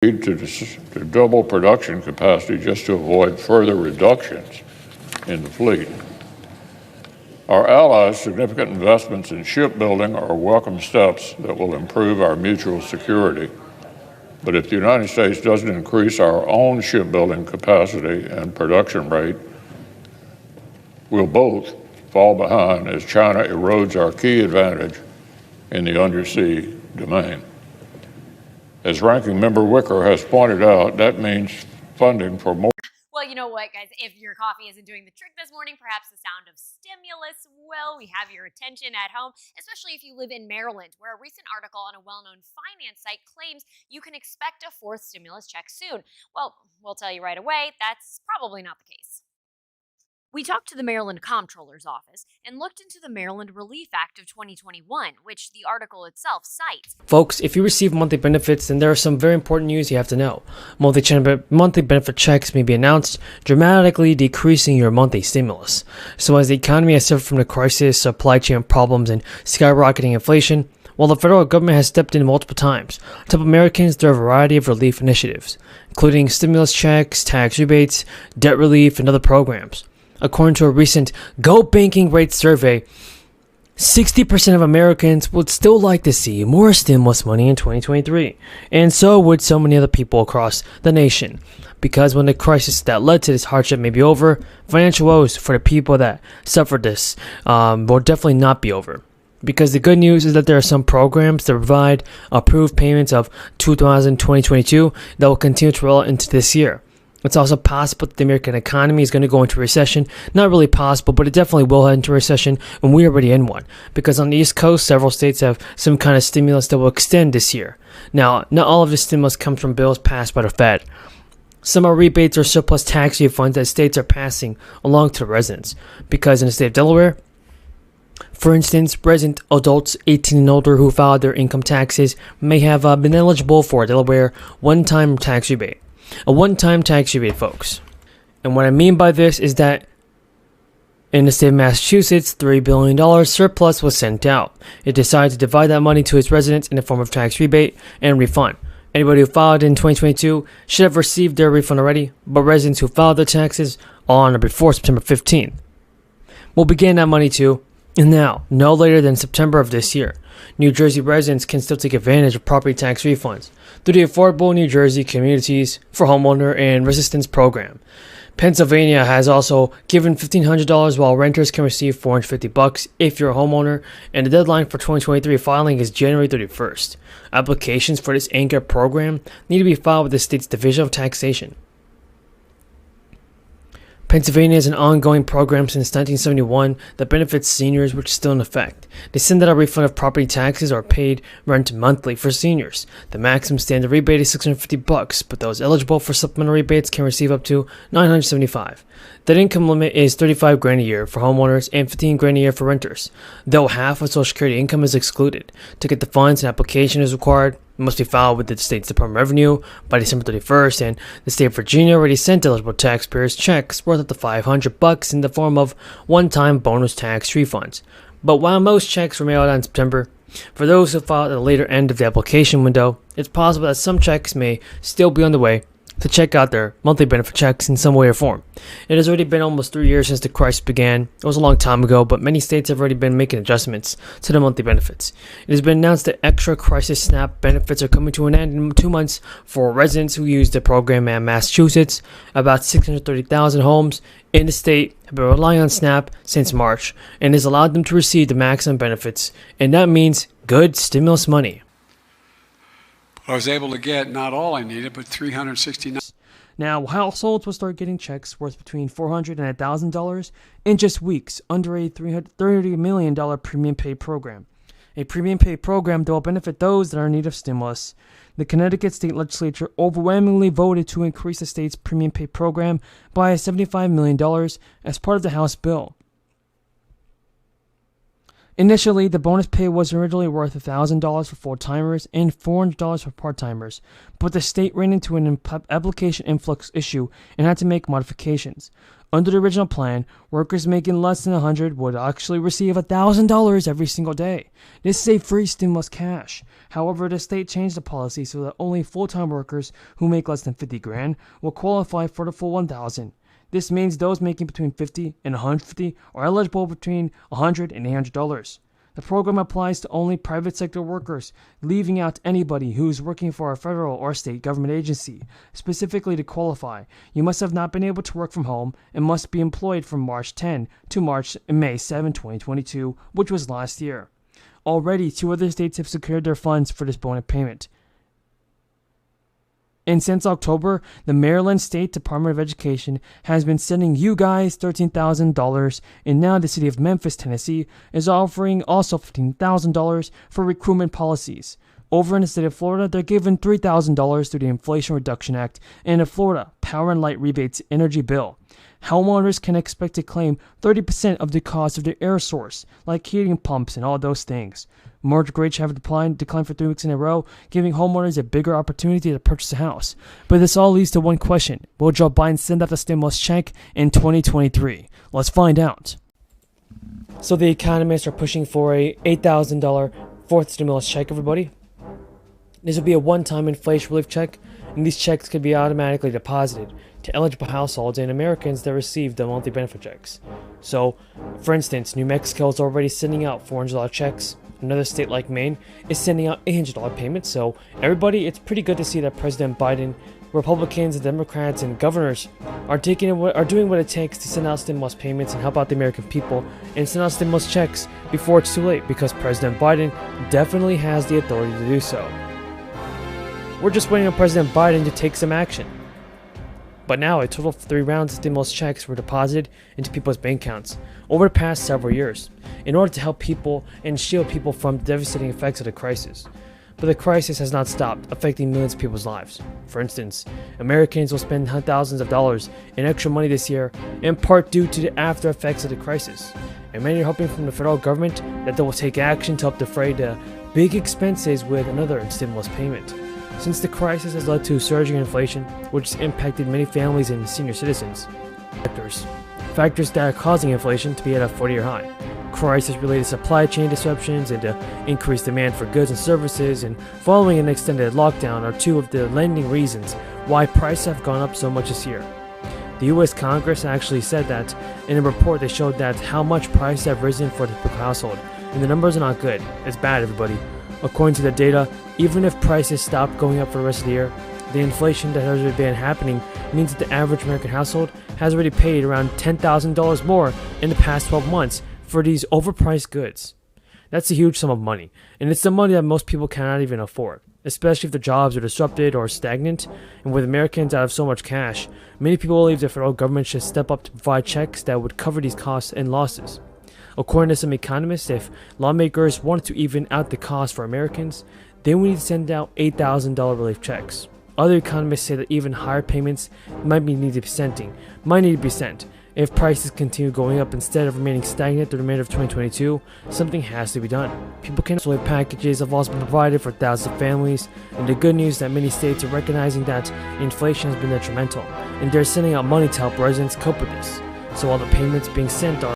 to double production capacity just to avoid further reductions in the fleet. Our allies' significant investments in shipbuilding are welcome steps that will improve our mutual security. But if the United States doesn't increase our own shipbuilding capacity and production rate, we'll both fall behind as China erodes our key advantage in the undersea domain. As Ranking Member Wicker has pointed out, that means funding for more. Well, you know what, guys? If your coffee isn't doing the trick this morning, perhaps the sound of stimulus will. We have your attention at home, especially if you live in Maryland, where a recent article on a well-known finance site claims you can expect a fourth stimulus check soon. Well, we'll tell you right away, that's probably not the case. We talked to the Maryland Comptroller's Office and looked into the Maryland Relief Act of 2021, which the article itself cites. Folks, if you receive monthly benefits, then there are some very important news you have to know. Monthly benefit checks may be announced, dramatically decreasing your monthly stimulus. So as the economy has suffered from the crisis, supply chain problems, and skyrocketing inflation, while the federal government has stepped in multiple times to help Americans through a variety of relief initiatives, including stimulus checks, tax rebates, debt relief, and other programs. According to a recent Go Banking Rate survey, 60% of Americans would still like to see more stimulus money in 2023, and so would so many other people across the nation. Because when the crisis that led to this hardship may be over, financial woes for the people that suffered this will definitely not be over. Because the good news is that there are some programs that provide approved payments of 2022 that will continue to roll into this year. It's also possible that the American economy is going to go into recession. Not really possible, but it definitely will head into recession, and we're already in one. Because on the East Coast, several states have some kind of stimulus that will extend this year. Now, not all of this stimulus comes from bills passed by the Fed. Some are rebates or surplus tax refunds that states are passing along to the residents. Because in the state of Delaware, for instance, resident adults 18 and older who filed their income taxes may have been eligible for a Delaware one-time tax rebate. A one-time tax rebate, folks. And what I mean by this is that in the state of Massachusetts, $3 billion surplus was sent out. It decided to divide that money to its residents in the form of tax rebate and refund. Anybody who filed in 2022 should have received their refund already, but residents who filed their taxes on or before September 15th will begin that money too. And now, no later than September of this year, New Jersey residents can still take advantage of property tax refunds through the Affordable New Jersey Communities for Homeowner and Resistance Program. Pennsylvania has also given $1,500 while renters can receive $450 if you're a homeowner, and the deadline for 2023 filing is January 31st. Applications for this anchor program need to be filed with the state's Division of Taxation. Pennsylvania has an ongoing program since 1971 that benefits seniors, which is still in effect. They send out a refund of property taxes or paid rent monthly for seniors. The maximum standard rebate is $650, but those eligible for supplemental rebates can receive up to $975. That income limit is $35,000 a year for homeowners and $15,000 a year for renters, though half of Social Security income is excluded. To get the funds, an application is required. It must be filed with the state's Department of Revenue by December 31st, and the state of Virginia already sent eligible taxpayers checks worth up to $500 in the form of one-time bonus tax refunds. But while most checks were mailed out in September, for those who filed at the later end of the application window, it's possible that some checks may still be on the way to check out their monthly benefit checks in some way or form. It has already been almost 3 years since the crisis began. It was a long time ago, but many states have already been making adjustments to the monthly benefits. It has been announced that extra crisis SNAP benefits are coming to an end in 2 months for residents who use the program in Massachusetts. About 630,000 homes in the state have been relying on SNAP since March, and has allowed them to receive the maximum benefits, and that means good stimulus money. I was able to get not all I needed, but $369. Now, households will start getting checks worth between $400 and $1,000 in just weeks under a $330 million premium pay program. A premium pay program that will benefit those that are in need of stimulus. The Connecticut State Legislature overwhelmingly voted to increase the state's premium pay program by $75 million as part of the House bill. Initially, the bonus pay was originally worth $1,000 for full-timers and $400 for part-timers, but the state ran into an application influx issue and had to make modifications. Under the original plan, workers making less than $100 would actually receive $1,000 every single day. This is a free stimulus cash. However, the state changed the policy so that only full-time workers who make less than $50,000 will qualify for the full $1,000. This means those making between $50 and $150 are eligible between $100 and $800. The program applies to only private sector workers, leaving out anybody who's working for a federal or state government agency. Specifically to qualify, you must have not been able to work from home and must be employed from March 10 to May 7, 2022, which was last year. Already, 2 other states have secured their funds for this bonus payment. And since October, the Maryland State Department of Education has been sending you guys $13,000, and now the city of Memphis, Tennessee is offering also $15,000 for recruitment policies. Over in the state of Florida, they're giving $3,000 through the Inflation Reduction Act and the Florida Power and Light Rebates Energy Bill. Homeowners can expect to claim 30% of the cost of their air source, like heating pumps and all those things. Mortgage rates have declined for 3 weeks in a row, giving homeowners a bigger opportunity to purchase a house. But this all leads to one question. Will Joe Biden send out the stimulus check in 2023? Let's find out. So the economists are pushing for a $8,000 fourth stimulus check, everybody. This will be a one-time inflation relief check, and these checks could be automatically deposited to eligible households and Americans that receive the monthly benefit checks. So, for instance, New Mexico is already sending out $400 checks. Another state like Maine is sending out $800 payments. So, everybody, it's pretty good to see that President Biden, Republicans, and Democrats, and governors are doing what it takes to send out stimulus payments and help out the American people and send out stimulus checks before it's too late, because President Biden definitely has the authority to do so. We're just waiting on President Biden to take some action. But now, a total of 3 rounds of stimulus checks were deposited into people's bank accounts over the past several years in order to help people and shield people from the devastating effects of the crisis. But the crisis has not stopped affecting millions of people's lives. For instance, Americans will spend thousands of dollars in extra money this year, in part due to the after effects of the crisis. And many are hoping from the federal government that they will take action to help defray the big expenses with another stimulus payment. Since the crisis has led to surging inflation, which has impacted many families and senior citizens. Factors that are causing inflation to be at a 40-year high. Crisis-related supply chain disruptions and increased demand for goods and services, and following an extended lockdown are 2 of the leading reasons why prices have gone up so much this year. The U.S. Congress actually said that in a report they showed that how much prices have risen for the typical household, and the numbers are not good. It's bad, everybody. According to the data, even if prices stop going up for the rest of the year, the inflation that has already been happening means that the average American household has already paid around $10,000 more in the past 12 months for these overpriced goods. That's a huge sum of money, and it's the money that most people cannot even afford, especially if their jobs are disrupted or stagnant. And with Americans out of so much cash, many people believe the federal government should step up to provide checks that would cover these costs and losses. According to some economists, if lawmakers wanted to even out the cost for Americans, they would need to send out $8,000 relief checks. Other economists say that even higher payments might need to be sent. If prices continue going up instead of remaining stagnant the remainder of 2022, something has to be done. People can also packages have also been provided for thousands of families, and the good news is that many states are recognizing that inflation has been detrimental, and they're sending out money to help residents cope with this. So all the payments being sent are